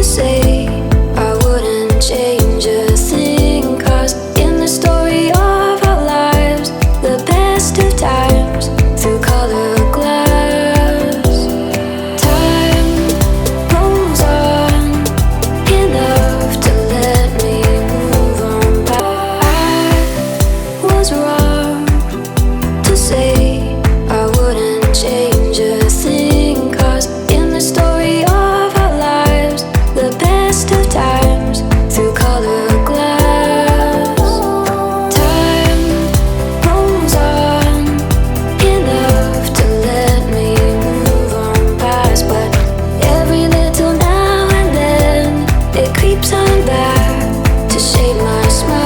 say I wouldn't change a thing, 'cause in the story of our lives, the best of times through color glass, time rolls on enough to let me move on by. I was wrong to say I wouldn't change a thing, 'cause in the story of our lives, the best of times through color glass, time rolls on enough to let me move on past. But every little now and then it creeps on back to shape my smile.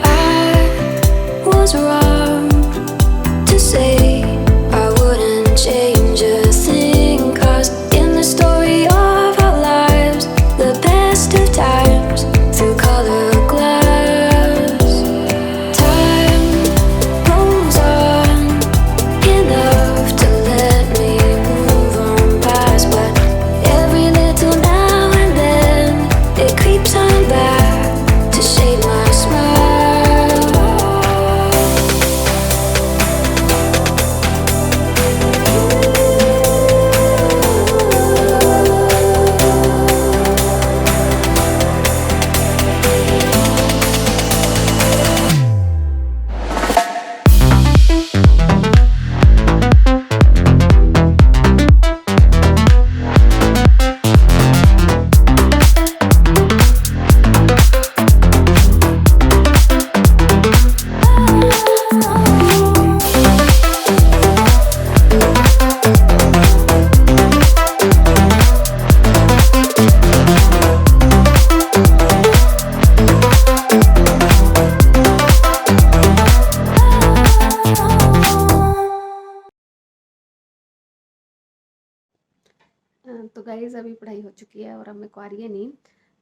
I was wrong to say I wouldn't change a thing, 'cause in the story of our lives, the best of times through color glass, time rolls on enough to let me move on past. But every little now and then it creeps on back to shape my smile. तो guys अभी पढ़ाई हो चुकी है और अब मेरे को आ रही है नींद।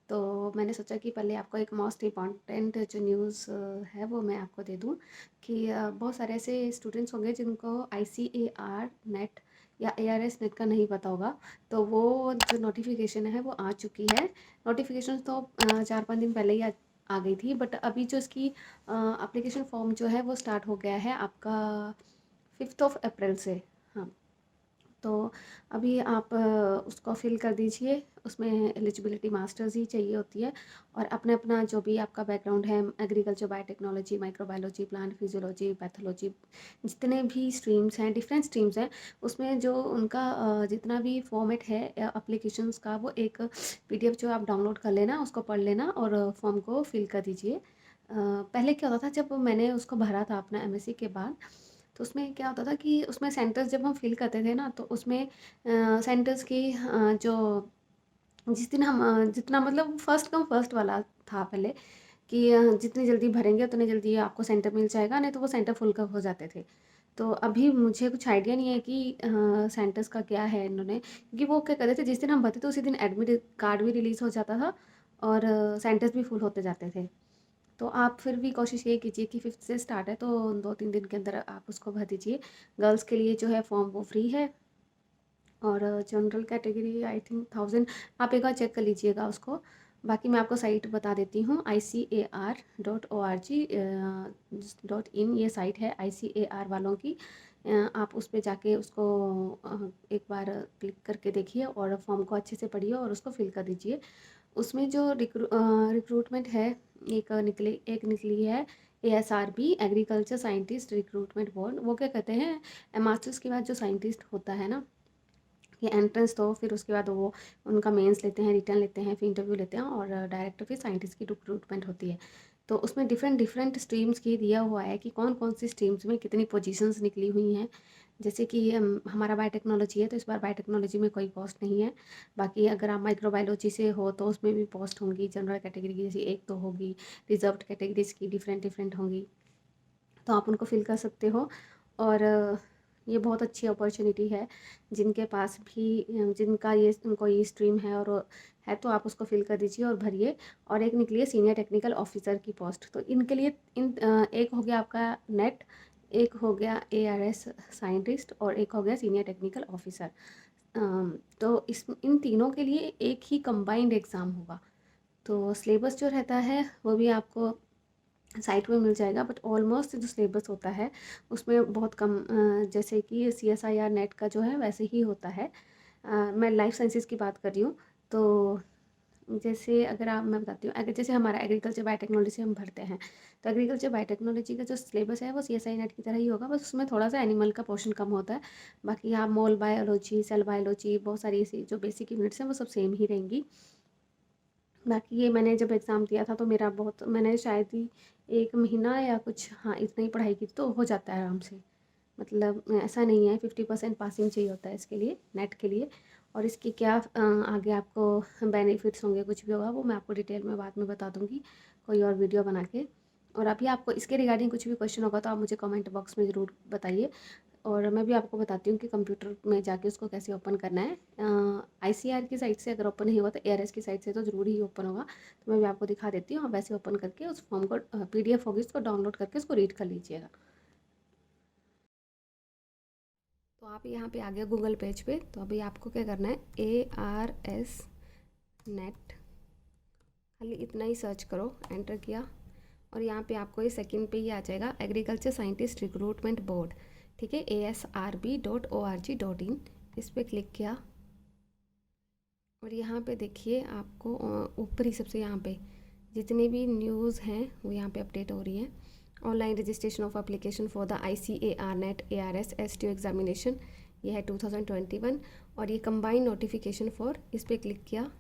तो मैंने सोचा कि पहले आपको एक मोस्ट इम्पॉर्टेंट जो न्यूज़ है वो मैं आपको दे दूँ कि बहुत सारे ऐसे स्टूडेंट्स होंगे जिनको ICAR नेट या ARS नेट का नहीं पता होगा। तो वो जो नोटिफिकेशन है वो आ चुकी है। नोटिफिकेशन तो 4-5 दिन पहले ही आ गई थी, बट अभी जो इसकी एप्लीकेशन फॉर्म जो है वो स्टार्ट हो गया है आपका 5 अप्रैल से। हाँ, तो अभी आप उसको फ़िल कर दीजिए। उसमें एलिजिबिलिटी मास्टर्स ही चाहिए होती है और अपना-अपना जो भी आपका बैकग्राउंड है, agriculture, biotechnology, microbiology, plant physiology, pathology, जितने भी स्ट्रीम्स हैं, डिफरेंट स्ट्रीम्स हैं, उसमें जो उनका जितना भी फॉर्मेट है एप्लीकेशंस का, वो एक PDF जो आप डाउनलोड कर लेना, उसको पढ़ लेना और फॉर्म को फ़िल कर दीजिए। पहले क्या होता था, जब मैंने उसको भरा था अपना MSc के बाद, तो उसमें क्या होता था कि उसमें सेंटर्स जब हम फ़िल करते थे ना, तो उसमें सेंटर्स की जो जिस दिन हम जितना मतलब फर्स्ट कम फर्स्ट वाला था पहले कि जितनी जल्दी भरेंगे उतनी जल्दी आपको सेंटर मिल जाएगा, नहीं तो वो सेंटर फुल कब हो जाते थे। तो अभी मुझे कुछ आइडिया नहीं है कि सेंटर्स का क्या है इन्होंने, क्योंकि वो क्या कर रहे थे, जिस दिन हम भरते थे उसी दिन एडमिट कार्ड भी रिलीज़ हो जाता था और सेंटर्स भी फुल होते जाते थे। तो आप फिर भी कोशिश ये कीजिए कि 5th से स्टार्ट है तो 2-3 दिन के अंदर आप उसको भर दीजिए। गर्ल्स के लिए जो है फॉर्म वो फ्री है और जनरल कैटेगरी आई थिंक 1000, आप एक बार चेक कर लीजिएगा उसको। बाकी मैं आपको साइट बता देती हूँ, ICAR.org.in ये साइट है ICAR वालों की। आप उस पे जाके उसको एक बार क्लिक करके देखिए और फॉर्म को अच्छे से पढ़िए और उसको फिल कर दीजिए। उसमें जो रिक्रूटमेंट है एक निकली है ASRB, agriculture scientist recruitment board. वो क्या कहते हैं, मास्टर्स के बाद जो साइंटिस्ट होता है ना, ये एंट्रेंस दो, फिर उसके बाद वो उनका मेंस लेते हैं, रिटर्न लेते हैं, फिर इंटरव्यू लेते हैं और डायरेक्ट फिर साइंटिस्ट की रिक्रूटमेंट होती है। तो उसमें डिफरेंट डिफरेंट स्ट्रीम्स की दिया हुआ है कि कौन कौन सी स्ट्रीम्स में कितनी पोजीशंस निकली हुई हैं। जैसे कि हमारा बायोटेक्नोलॉजी है, तो इस बार बायोटेक्नोलॉजी में कोई पोस्ट नहीं है। बाकी अगर आप माइक्रोबायोलॉजी से हो तो उसमें भी पोस्ट होंगी, जनरल कैटेगरी की जैसे एक तो होगी, रिजर्व्ड कैटेगरीज की डिफरेंट डिफरेंट होंगी, तो आप उनको फिल कर सकते हो। और ये बहुत अच्छी अपॉर्चुनिटी है, जिनके पास भी जिनका ये कोई स्ट्रीम है और है तो आप उसको फिल कर दीजिए और भरिए। और एक निकली है सीनियर टेक्निकल ऑफिसर की पोस्ट, तो इनके लिए एक हो गया आपका नेट, एक हो गया ARS साइंटिस्ट और एक हो गया सीनियर टेक्निकल ऑफिसर। तो इस इन तीनों के लिए एक ही कंबाइंड एग्ज़ाम होगा। तो सिलेबस जो रहता है वो भी आपको साइट में मिल जाएगा, बट ऑलमोस्ट जो सिलेबस होता है उसमें बहुत कम, जैसे कि CSIR नेट का जो है वैसे ही होता है। मैं लाइफ साइंसेस की बात कर रही हूँ। तो जैसे अगर आप मैं बताती हूँ, अगर जैसे हमारा एग्रीकल्चर बायोटेक्नोलॉजी से हम भरते हैं, तो एग्रीकल्चर बायोटेक्नोलॉजी का जो सिलेबस है वो CSI नेट की तरह ही होगा, बस उसमें थोड़ा सा एनिमल का पोर्शन कम होता है। बाकी आप मोल बायोलॉजी, सेल बायोलॉजी, बहुत सारी ऐसी जो बेसिक यूनिट्स हैं वो सब सेम ही रहेंगी। बाकी ये मैंने जब एग्ज़ाम दिया था तो मेरा बहुत, मैंने शायद ही 1 महीना या कुछ, हाँ इतना ही पढ़ाई की तो हो जाता है आराम से। मतलब ऐसा नहीं है, 50% पासिंग चाहिए होता है इसके लिए, नेट के लिए। और इसके क्या आगे आपको बेनिफिट्स होंगे, कुछ भी होगा वो मैं आपको डिटेल में बाद में बता दूँगी कोई और वीडियो बना के। और अभी आपको इसके रिगार्डिंग कुछ भी क्वेश्चन होगा तो आप मुझे कमेंट बॉक्स में ज़रूर बताइए। और मैं भी आपको बताती हूँ कि कंप्यूटर में जाके उसको कैसे ओपन करना है। ICR की साइट से अगर ओपन नहीं हुआ तो ARS की साइट से तो ज़रूर ही ओपन होगा। तो मैं भी आपको दिखा देती हूँ, आप वैसे ओपन करके उस फॉर्म को, PDF होगी उसको डाउनलोड करके उसको रीड कर लीजिएगा। तो आप यहाँ पे आ गए गूगल पेज पे, तो अभी आपको क्या करना है, ARS नेट, खाली इतना ही सर्च करो, एंटर किया और यहाँ पे आपको ये सेकंड पे ही आ जाएगा, एग्रीकल्चर साइंटिस्ट रिक्रूटमेंट बोर्ड, ठीक है, ASRB.org.in। इस पर क्लिक किया और यहाँ पे देखिए आपको ऊपर ही सबसे यहाँ पे जितनी भी न्यूज़ हैं वो यहाँ पे अपडेट हो रही हैं। Online registration of application for the ICAR net ARS STO examination, ये है 2021। और ये कंबाइंड नोटिफिकेशन फॉर, इस पर क्लिक किया।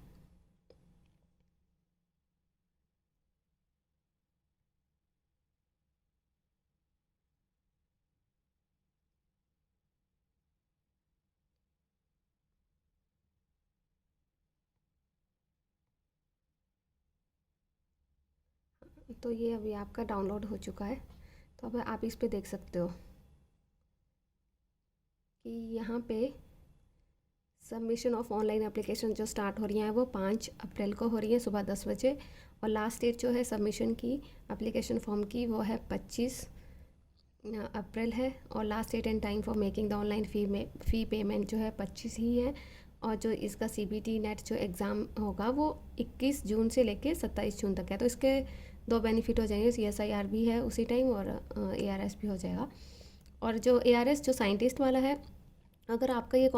तो ये अभी आपका डाउनलोड हो चुका है, तो अब आप इस पे देख सकते हो कि यहाँ पे सबमिशन ऑफ ऑनलाइन एप्लीकेशन जो स्टार्ट हो रही हैं वो 5 अप्रैल को हो रही है सुबह 10 बजे। और लास्ट डेट जो है सबमिशन की एप्लीकेशन फॉर्म की वो है 25 अप्रैल है। और last date and time for making the online fee payment जो है 25 ही है। और जो इसका CBT नेट जो एग्ज़ाम होगा वो 21 जून से लेके 27 जून तक है। तो इसके 2 बेनिफिट हो जाएंगे, CSIR भी है उसी टाइम और ARS भी हो जाएगा। और जो ARS जो साइंटिस्ट वाला है, अगर आपका ये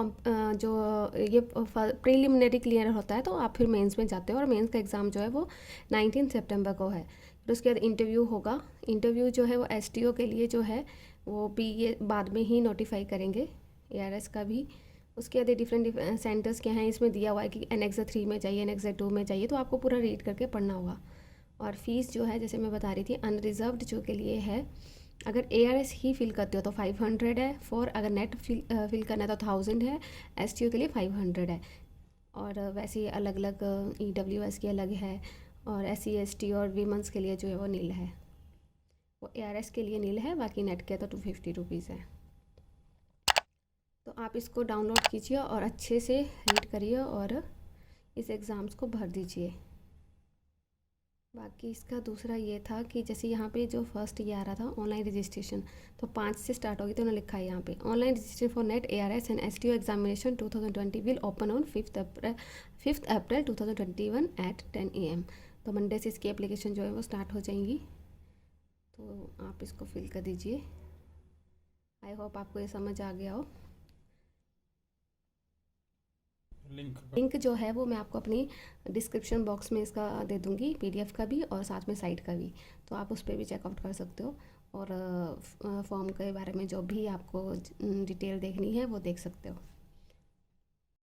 जो ये प्रीलिमिनरी क्लियर होता है तो आप फिर मेंस में जाते हो, और मेंस का एग्ज़ाम जो है वो 19 सितंबर को है। फिर उसके बाद इंटरव्यू होगा। इंटरव्यू जो है वो STO के लिए जो है वो भी ये बाद में ही नोटिफाई करेंगे, ARS का भी। उसके बाद डिफरेंट सेंटर्स क्या हैं इसमें दिया हुआ है कि Annex 3 में चाहिए, Annex 2 में चाहिए, तो आपको पूरा रीड करके पढ़ना होगा। और फीस जो है जैसे मैं बता रही थी, अनरिजर्व्ड जो के लिए है, अगर ARS ही फिल करते हो तो 500 है, फॉर अगर नेट फिल करना है तो 1000 है, STO के लिए 500 है। और वैसे ही अलग अलग EWS की अलग है, और SC ST और वीमेंस के लिए जो है वो नील है, वो ARS के लिए नील है, बाकी नेट के तो 250 रुपीज़ है। तो आप इसको डाउनलोड कीजिए और अच्छे से रीड करिए और इस एग्ज़ाम्स को भर दीजिए। बाकी इसका दूसरा ये था कि जैसे यहाँ पे जो फर्स्ट ये आ रहा था ऑनलाइन रजिस्ट्रेशन, तो 5 से स्टार्ट होगी, तो उन्होंने लिखा है यहाँ पे, online registration for net ARS and STO examination 2020 will open on 5th April 2021 at 10 AM। तो मंडे से इसकी एप्लीकेशन जो है वो स्टार्ट हो जाएंगी। तो आप इसको फिल कर दीजिए। आई होप आपको ये समझ आ गया हो। लिंक जो है वो मैं आपको अपनी डिस्क्रिप्शन बॉक्स में इसका दे दूँगी, पीडीएफ का भी और साथ में साइट का भी, तो आप उस पर भी चेकआउट कर सकते हो और फॉर्म के बारे में जो भी आपको डिटेल देखनी है वो देख सकते हो।